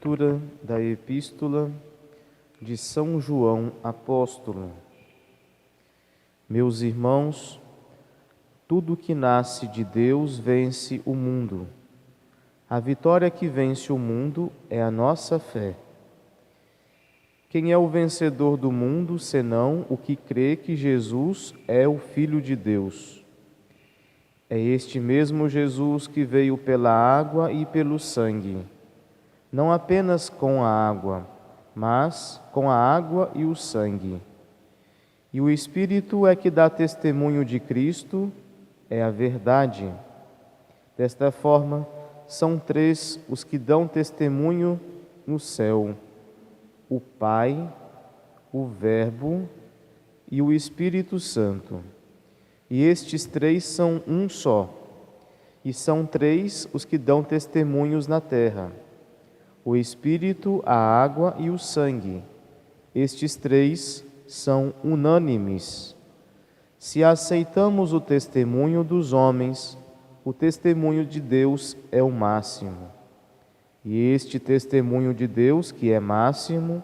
Leitura da Epístola de São João Apóstolo. Meus irmãos, tudo que nasce de Deus vence o mundo. A vitória que vence o mundo é a nossa fé. Quem é o vencedor do mundo, senão o que crê que Jesus é o Filho de Deus? É este mesmo Jesus que veio pela água e pelo sangue, não apenas com a água, mas com a água e o sangue. E o Espírito é que dá testemunho de Cristo, é a verdade. Desta forma, são três os que dão testemunho no céu: o Pai, o Verbo e o Espírito Santo. E estes três são um só, e são três os que dão testemunhos na terra: o Espírito, a água e o sangue. Estes três são unânimes. Se aceitamos o testemunho dos homens, o testemunho de Deus é o máximo. E este testemunho de Deus, que é máximo,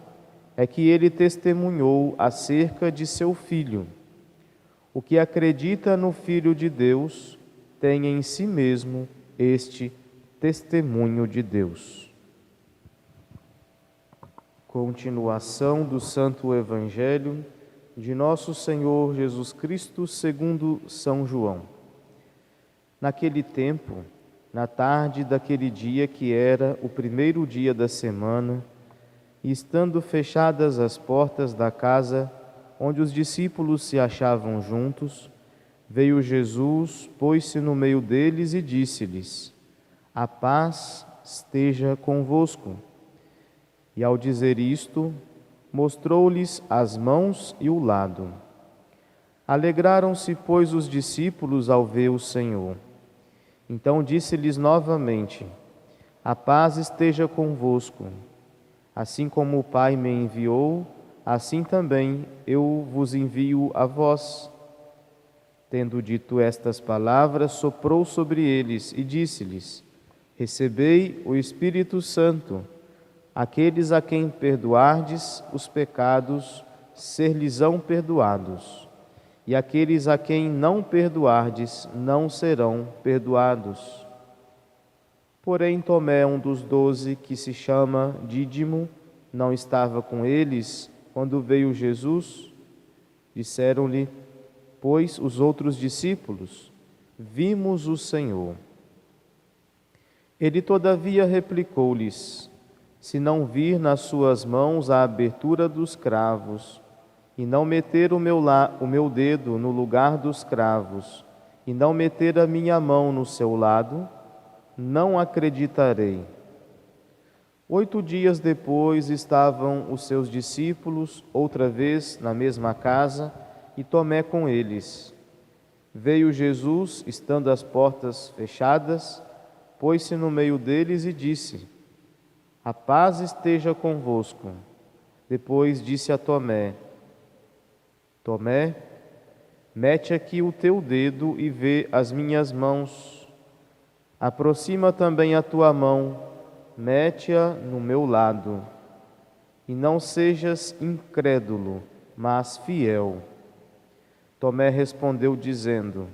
é que ele testemunhou acerca de seu Filho. O que acredita no Filho de Deus tem em si mesmo este testemunho de Deus. Continuação do Santo Evangelho de Nosso Senhor Jesus Cristo segundo São João. Naquele tempo, na tarde daquele dia que era o primeiro dia da semana, e estando fechadas as portas da casa onde os discípulos se achavam juntos, veio Jesus, pôs-se no meio deles e disse-lhes: a paz esteja convosco. E ao dizer isto, mostrou-lhes as mãos e o lado. Alegraram-se, pois, os discípulos ao ver o Senhor. Então disse-lhes novamente: a paz esteja convosco. Assim como o Pai me enviou, assim também eu vos envio a vós. Tendo dito estas palavras, soprou sobre eles e disse-lhes: recebei o Espírito Santo. Aqueles a quem perdoardes os pecados, ser-lhes-ão perdoados. E aqueles a quem não perdoardes, não serão perdoados. Porém, Tomé, um dos 12, que se chama Dídimo, não estava com eles quando veio Jesus. Disseram-lhe, pois, os outros discípulos: vimos o Senhor. Ele, todavia, replicou-lhes: se não vir nas suas mãos a abertura dos cravos, e não meter o meu dedo no lugar dos cravos, e não meter a minha mão no seu lado, não acreditarei. 8 dias depois estavam os seus discípulos outra vez na mesma casa, e Tomé com eles. Veio Jesus, estando as portas fechadas, pôs-se no meio deles e disse: a paz esteja convosco. Depois disse a Tomé: Tomé, mete aqui o teu dedo e vê as minhas mãos. Aproxima também a tua mão, mete-a no meu lado. E não sejas incrédulo, mas fiel. Tomé respondeu dizendo: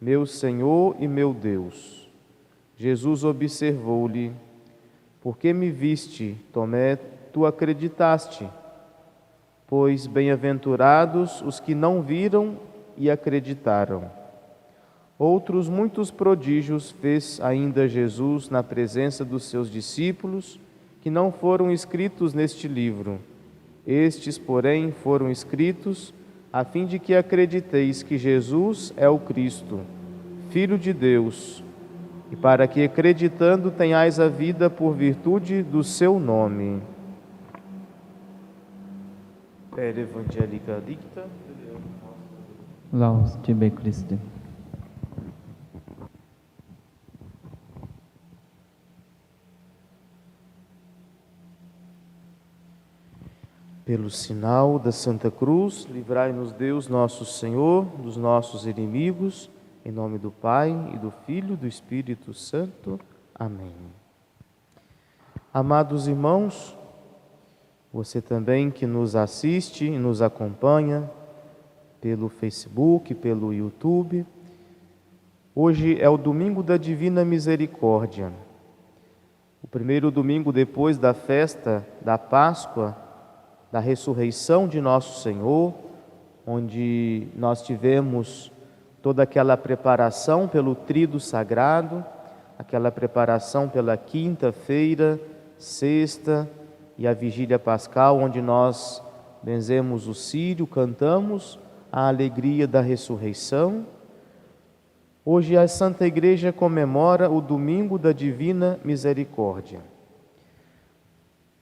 meu Senhor e meu Deus. Jesus observou-lhe: porque me viste, Tomé, tu acreditaste. Pois bem-aventurados os que não viram e acreditaram. Outros muitos prodígios fez ainda Jesus na presença dos seus discípulos, que não foram escritos neste livro. Estes, porém, foram escritos a fim de que acrediteis que Jesus é o Cristo, Filho de Deus, e para que, acreditando, tenhais a vida por virtude do seu nome. Per Evangelica Dicta. Laus tibi Christe. Pelo sinal da Santa Cruz, livrai-nos Deus nosso Senhor dos nossos inimigos. Em nome do Pai, e do Filho, e do Espírito Santo. Amém. Amados irmãos, você também que nos assiste e nos acompanha pelo Facebook, pelo YouTube, hoje é o domingo da Divina Misericórdia, o primeiro domingo depois da festa da Páscoa, da ressurreição de nosso Senhor, onde nós tivemos toda aquela preparação pelo tríduo sagrado, aquela preparação pela quinta-feira, sexta e a vigília pascal, onde nós benzemos o círio, cantamos a alegria da ressurreição. Hoje a Santa Igreja comemora o domingo da Divina Misericórdia.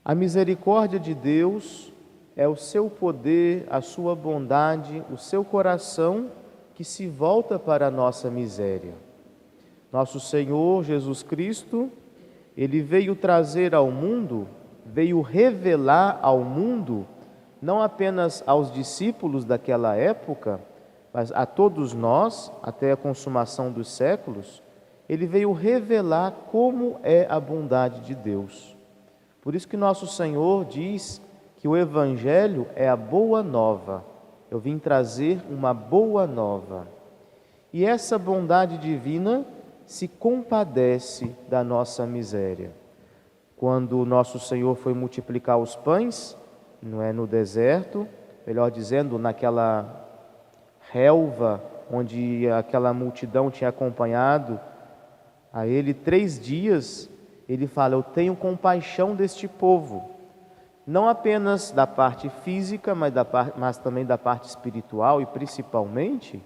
A misericórdia de Deus é o seu poder, a sua bondade, o seu coração que se volta para a nossa miséria. Nosso Senhor Jesus Cristo, Ele veio trazer ao mundo, veio revelar ao mundo, não apenas aos discípulos daquela época, mas a todos nós, até a consumação dos séculos, Ele veio revelar como é a bondade de Deus. Por isso que nosso Senhor diz que o Evangelho é a boa nova. Eu vim trazer uma boa nova. E essa bondade divina se compadece da nossa miséria. Quando nosso Senhor foi multiplicar os pães, não é no deserto, melhor dizendo, naquela relva onde aquela multidão tinha acompanhado a Ele 3 dias, Ele fala: eu tenho compaixão deste povo. Não apenas da parte física, mas também da parte espiritual, e principalmente,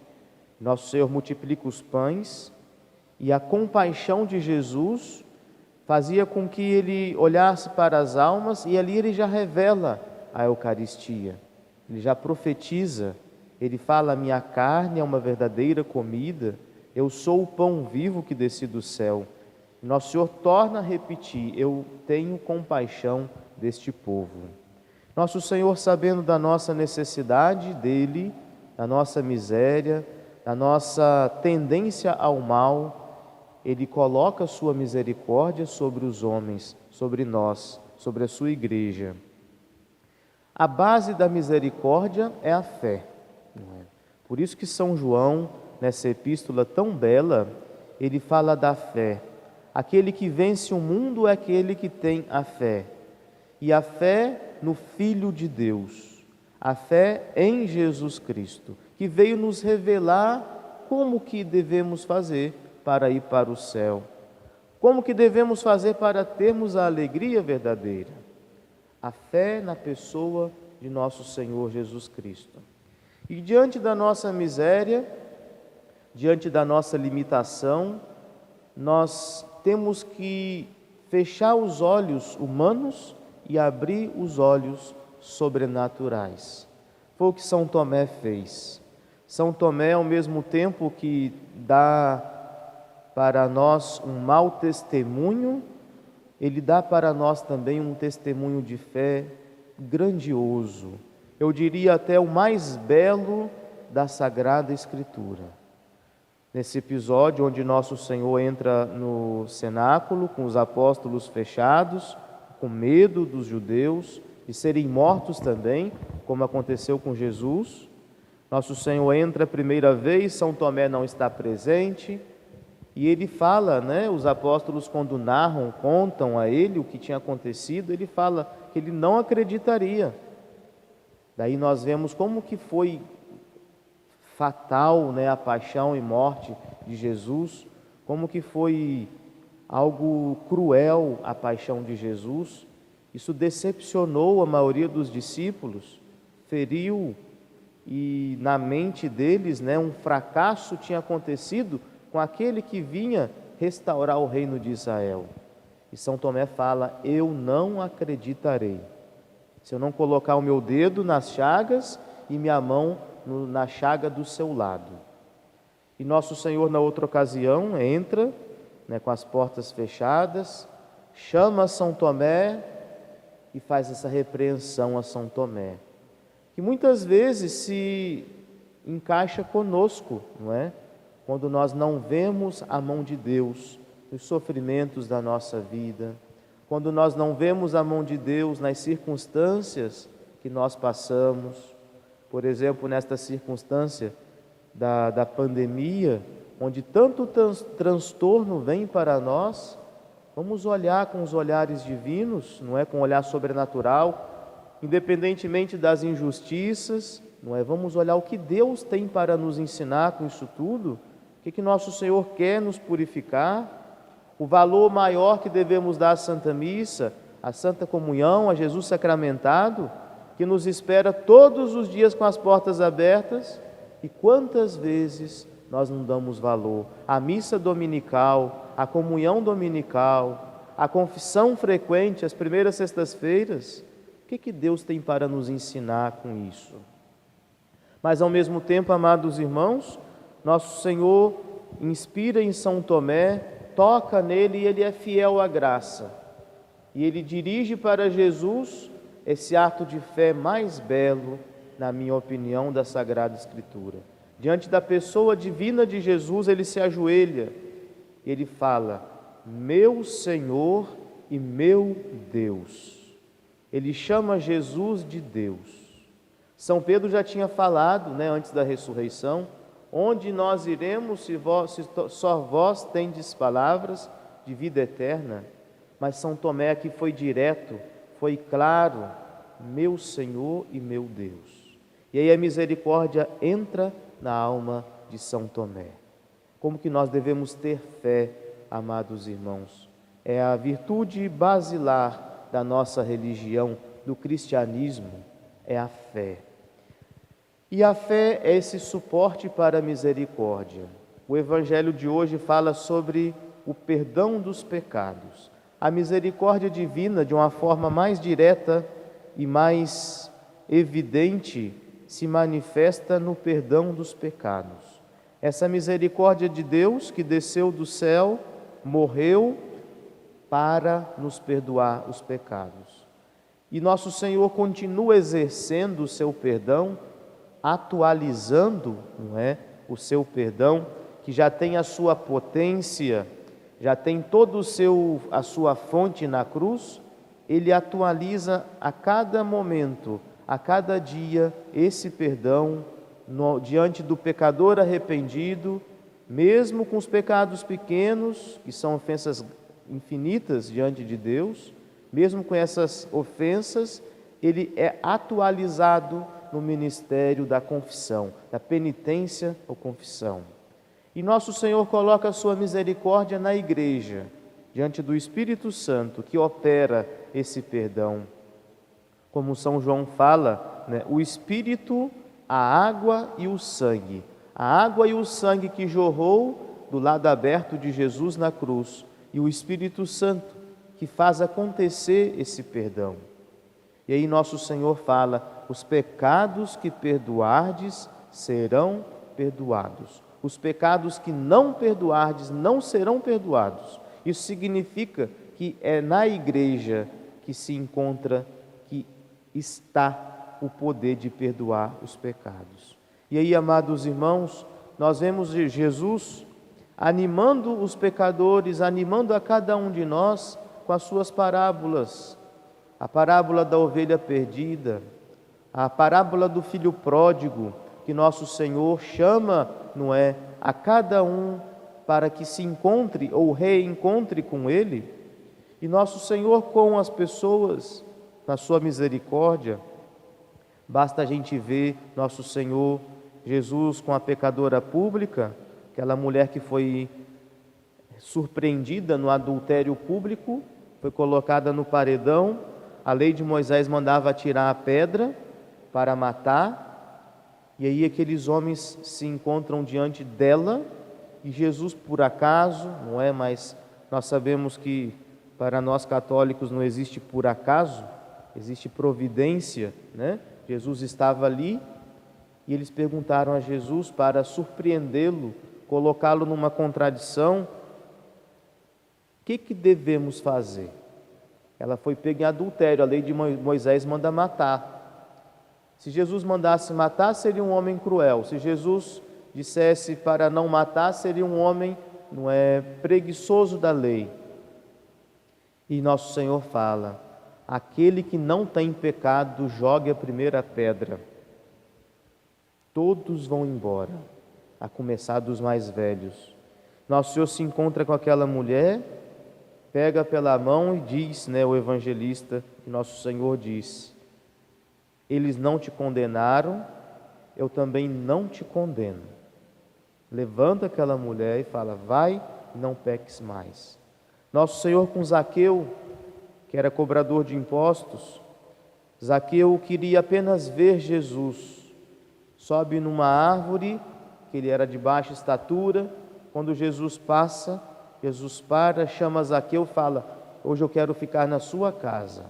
nosso Senhor multiplica os pães, e a compaixão de Jesus fazia com que Ele olhasse para as almas, e ali Ele já revela a Eucaristia, Ele já profetiza, Ele fala: a minha carne é uma verdadeira comida, eu sou o pão vivo que desci do céu. Nosso Senhor torna a repetir: eu tenho compaixão deste povo. Nosso Senhor, sabendo da nossa necessidade dEle, da nossa miséria, da nossa tendência ao mal, Ele coloca a sua misericórdia sobre os homens, sobre nós, sobre a sua igreja. A base da misericórdia é a fé. Por isso que São João, nessa epístola tão bela, ele fala da fé. Aquele que vence o mundo é aquele que tem a fé. E a fé no Filho de Deus, a fé em Jesus Cristo, que veio nos revelar como que devemos fazer para ir para o céu, como que devemos fazer para termos a alegria verdadeira. A fé na pessoa de nosso Senhor Jesus Cristo. E diante da nossa miséria, diante da nossa limitação, nós temos que fechar os olhos humanos e abrir os olhos sobrenaturais. Foi o que São Tomé fez. São Tomé, ao mesmo tempo que dá para nós um mau testemunho, ele dá para nós também um testemunho de fé grandioso. Eu diria até o mais belo da Sagrada Escritura. Nesse episódio onde nosso Senhor entra no cenáculo com os apóstolos fechados, com medo dos judeus de serem mortos também, como aconteceu com Jesus. Nosso Senhor entra a primeira vez, São Tomé não está presente, e ele fala, os apóstolos quando narram, contam a ele o que tinha acontecido, ele fala que ele não acreditaria. Daí nós vemos como que foi fatal, a paixão e morte de Jesus, como que foi algo cruel a paixão de Jesus. Isso decepcionou a maioria dos discípulos, feriu, e na mente deles, um fracasso tinha acontecido com aquele que vinha restaurar o reino de Israel. E São Tomé fala: eu não acreditarei, se eu não colocar o meu dedo nas chagas e minha mão na chaga do seu lado. E nosso Senhor, na outra ocasião, entra, com as portas fechadas, chama São Tomé e faz essa repreensão a São Tomé, que muitas vezes se encaixa conosco, quando nós não vemos a mão de Deus nos sofrimentos da nossa vida, quando nós não vemos a mão de Deus nas circunstâncias que nós passamos, por exemplo, nesta circunstância da pandemia, onde tanto transtorno vem para nós, vamos olhar com os olhares divinos, não é, com um olhar sobrenatural, independentemente das injustiças, não é? Vamos olhar o que Deus tem para nos ensinar com isso tudo, o que nosso Senhor quer nos purificar, o valor maior que devemos dar à Santa Missa, à Santa Comunhão, a Jesus sacramentado, que nos espera todos os dias com as portas abertas. E quantas vezes nós não damos valor à missa dominical, à comunhão dominical, à confissão frequente, às primeiras sextas-feiras? O que Deus tem para nos ensinar com isso? Mas ao mesmo tempo, amados irmãos, nosso Senhor inspira em São Tomé, toca nele e ele é fiel à graça. E ele dirige para Jesus esse ato de fé mais belo, na minha opinião, da Sagrada Escritura. Diante da pessoa divina de Jesus, ele se ajoelha, ele fala: meu Senhor e meu Deus. Ele chama Jesus de Deus. São Pedro já tinha falado, antes da ressurreição: onde nós iremos se só vós tendes palavras de vida eterna? Mas São Tomé aqui foi direto, foi claro: meu Senhor e meu Deus. E aí a misericórdia entra na alma de São Tomé. Como que nós devemos ter fé, amados irmãos? É a virtude basilar da nossa religião, do cristianismo, é a fé. E a fé é esse suporte para a misericórdia. O Evangelho de hoje fala sobre o perdão dos pecados. A misericórdia divina, de uma forma mais direta e mais evidente, se manifesta no perdão dos pecados. Essa misericórdia de Deus que desceu do céu, morreu para nos perdoar os pecados. E nosso Senhor continua exercendo o seu perdão, atualizando, o seu perdão, que já tem a sua potência, já tem todo a sua fonte na cruz. Ele atualiza a cada momento, a cada dia, esse perdão diante do pecador arrependido, mesmo com os pecados pequenos, que são ofensas infinitas diante de Deus, mesmo com essas ofensas, ele é atualizado no ministério da confissão, da penitência ou confissão. E nosso Senhor coloca a sua misericórdia na igreja, diante do Espírito Santo, que opera esse perdão. Como São João fala, o Espírito, a água e o sangue. A água e o sangue que jorrou do lado aberto de Jesus na cruz, e o Espírito Santo que faz acontecer esse perdão. E aí nosso Senhor fala: os pecados que perdoardes serão perdoados. Os pecados que não perdoardes não serão perdoados. Isso significa que é na igreja que se encontra, que está o poder de perdoar os pecados. E aí, amados irmãos, nós vemos Jesus animando os pecadores, animando a cada um de nós com as suas parábolas. A parábola da ovelha perdida, a parábola do filho pródigo, que nosso Senhor chama, a cada um para que se encontre ou reencontre com Ele. E nosso Senhor com as pessoas, na sua misericórdia. Basta a gente ver nosso Senhor Jesus com a pecadora pública, aquela mulher que foi surpreendida no adultério público, foi colocada no paredão. A lei de Moisés mandava tirar a pedra para matar, e aí aqueles homens se encontram diante dela, e Jesus, por acaso, mas nós sabemos que para nós católicos não existe por acaso, existe providência, Jesus estava ali, e eles perguntaram a Jesus para surpreendê-lo, colocá-lo numa contradição: o que devemos fazer? Ela foi pega em adultério, a lei de Moisés manda matar. Se Jesus mandasse matar, seria um homem cruel. Se Jesus dissesse para não matar, seria um homem preguiçoso da lei. E nosso Senhor fala: aquele que não tem pecado, jogue a primeira pedra. Todos vão embora, a começar dos mais velhos. Nosso Senhor se encontra com aquela mulher, pega pela mão e diz, o evangelista, nosso Senhor diz: eles não te condenaram, eu também não te condeno. Levanta aquela mulher e fala: vai, não peques mais. Nosso Senhor com Zaqueu, que era cobrador de impostos, Zaqueu queria apenas ver Jesus. Sobe numa árvore, que ele era de baixa estatura. Quando Jesus passa, Jesus para, chama Zaqueu e fala: hoje eu quero ficar na sua casa.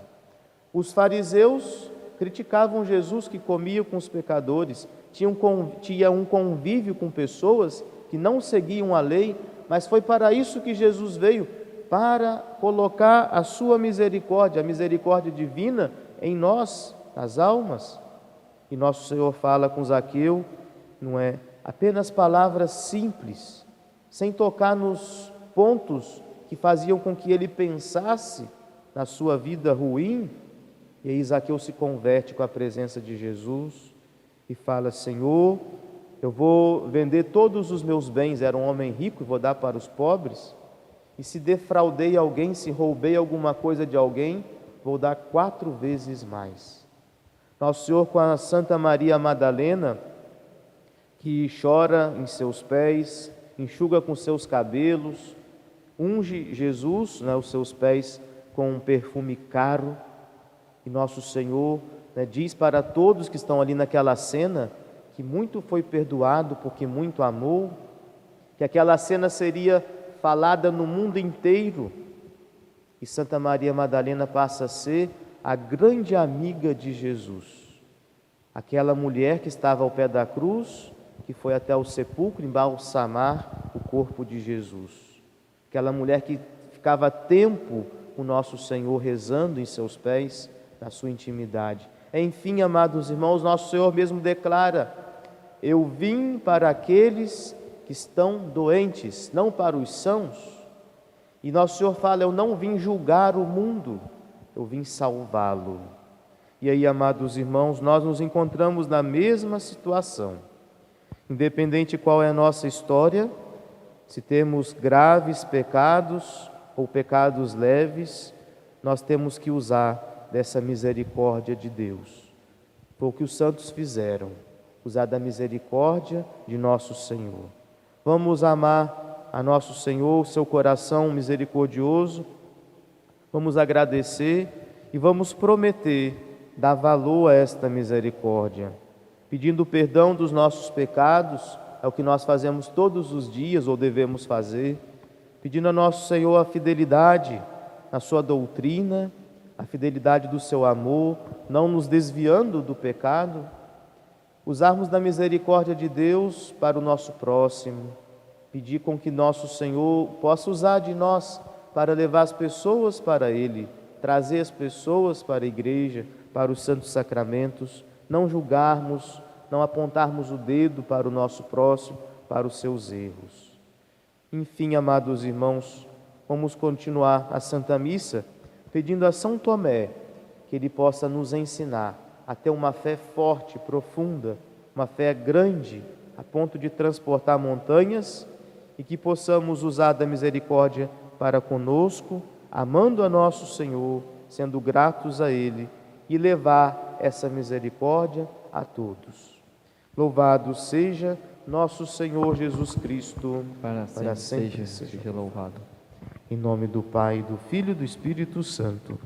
Os fariseus criticavam Jesus, que comia com os pecadores, tinha um convívio com pessoas que não seguiam a lei, mas foi para isso que Jesus veio, para colocar a sua misericórdia, a misericórdia divina em nós, nas almas. E nosso Senhor fala com Zaqueu, não é apenas palavras simples, sem tocar nos pontos que faziam com que ele pensasse na sua vida ruim. E aí Zaqueu se converte com a presença de Jesus e fala: Senhor, eu vou vender todos os meus bens, era um homem rico, e vou dar para os pobres. E se defraudei alguém, se roubei alguma coisa de alguém, vou dar 4 vezes mais. Nosso Senhor com a Santa Maria Madalena, que chora em seus pés, enxuga com seus cabelos, unge Jesus, os seus pés com um perfume caro. E nosso Senhor diz para todos que estão ali naquela cena que muito foi perdoado porque muito amou, que aquela cena seria falada no mundo inteiro. E Santa Maria Madalena passa a ser a grande amiga de Jesus. Aquela mulher que estava ao pé da cruz, que foi até o sepulcro embalsamar o corpo de Jesus. Aquela mulher que ficava tempo com nosso Senhor rezando em seus pés, na sua intimidade. Enfim, amados irmãos, nosso Senhor mesmo declara: eu vim para aqueles que estão doentes, não para os sãos. E nosso Senhor fala: eu não vim julgar o mundo, eu vim salvá-lo. E aí, amados irmãos, nós nos encontramos na mesma situação. Independente qual é a nossa história, se temos graves pecados ou pecados leves, nós temos que usar dessa misericórdia de Deus. Foi o que os santos fizeram, usar da misericórdia de nosso Senhor. Vamos amar a nosso Senhor, o seu coração misericordioso, vamos agradecer e vamos prometer dar valor a esta misericórdia, pedindo perdão dos nossos pecados, é o que nós fazemos todos os dias ou devemos fazer, pedindo a nosso Senhor a fidelidade na sua doutrina, a fidelidade do seu amor, não nos desviando do pecado, usarmos da misericórdia de Deus para o nosso próximo, pedir com que nosso Senhor possa usar de nós para levar as pessoas para Ele, trazer as pessoas para a igreja, para os santos sacramentos, não julgarmos, não apontarmos o dedo para o nosso próximo, para os seus erros. Enfim, amados irmãos, vamos continuar a Santa Missa pedindo a São Tomé que ele possa nos ensinar a ter uma fé forte, profunda, uma fé grande, a ponto de transportar montanhas, e que possamos usar da misericórdia para conosco, amando a nosso Senhor, sendo gratos a Ele, e levar essa misericórdia a todos. Louvado seja nosso Senhor Jesus Cristo, para sempre seja louvado. Em nome do Pai, do Filho e do Espírito Santo.